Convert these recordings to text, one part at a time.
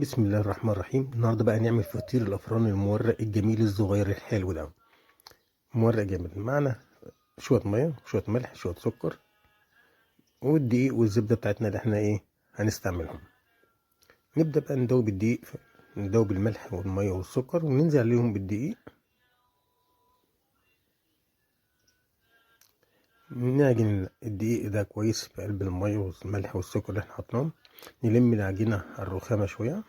بسم الله الرحمن الرحيم. النهارده بقى نعمل فطير الافران المورق الجميل الصغير الحلو ده. مورق جامد. معنا شويه ميه، شويه ملح، شويه سكر، والدقيق والزبده بتاعتنا اللي احنا هنستعملهم. نبدا بقى ندوب الدقيق، ندوب الملح والميه والسكر وننزل عليهم بالدقيق. نعجن الدقيق ده كويس في قلب الميه والملح والسكر اللي احنا حطيناهم. نلم العجينه على الرخامه شويه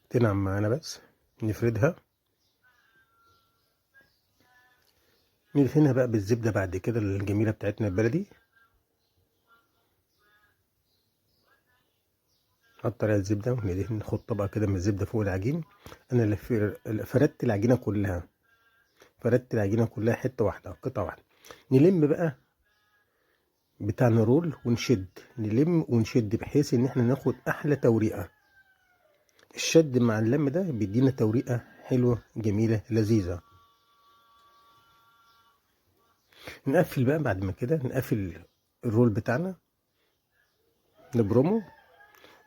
تنعم معانا، بس نفردها. ندهنها بقى بالزبده بعد كده الجميله بتاعتنا البلدي. نحط عليها الزبده وندهن، ناخد طبقه كده من الزبده فوق العجين. انا اللي فردت العجينه كلها، فردت العجينه كلها حته واحده، قطعه واحده. نلم بقى بتاعنا رول ونشد، نلم ونشد بحيث ان احنا ناخد احلى توريقه. الشد مع اللم ده بيدينا توريقه حلوه جميله لذيذه. نقفل بقى بعد ما كده، نقفل الرول بتاعنا، نبرمه،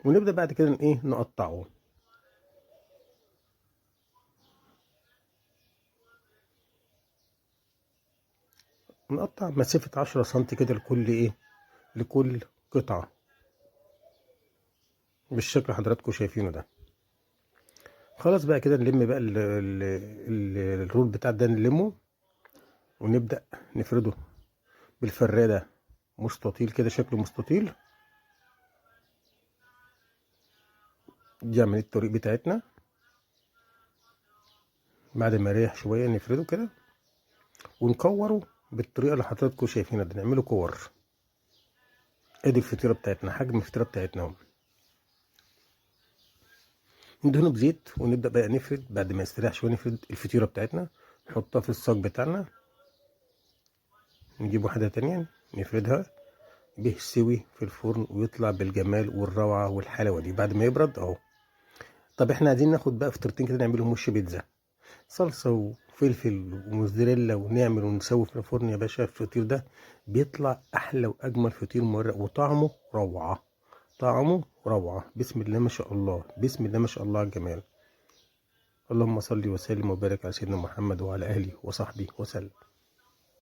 ونبدا بعد كده نقطعه. نقطع مسافه 10 سنتي كده لكل قطعه، بالشكل اللي حضراتكم شايفينه ده. خلاص بقى كده نلم بقى الرول بتاع ده، نلمه ونبدأ نفرده بالفرادة مستطيل كده، شكله مستطيل. دي عملية الطريق بتاعتنا. بعد ما يريح شوية نفرده كده ونكوره بالطريقة اللي حضراتكم شايفينها دي، نعمله كور. ادي الفطيرة بتاعتنا، حجم الفطيرة بتاعتنا اهو. ندهنه بزيت ونبدأ بقى نفرد. بعد ما يستريح شوية نفرد الفطيرة بتاعتنا، نحطها في الصاج بتاعنا. نجيب واحدة تانية نفردها، بيستوي في الفرن ويطلع بالجمال والروعة والحلاوة دي بعد ما يبرد اهو. طب احنا عايزين ناخد بقى فطيرتين كده نعملهم وش بيتزا، صلصة وفلفل وموزاريلا، ونعمل ونسوي في الفرن يا باشا. الفطير ده بيطلع احلى واجمل فطير مورق، وطعمه روعة، طعمه روعة. بسم الله ما شاء الله، بسم الله ما شاء الله على الجمال. اللهم صل وسلم وبارك على سيدنا محمد وعلى اله وصحبه وسلم.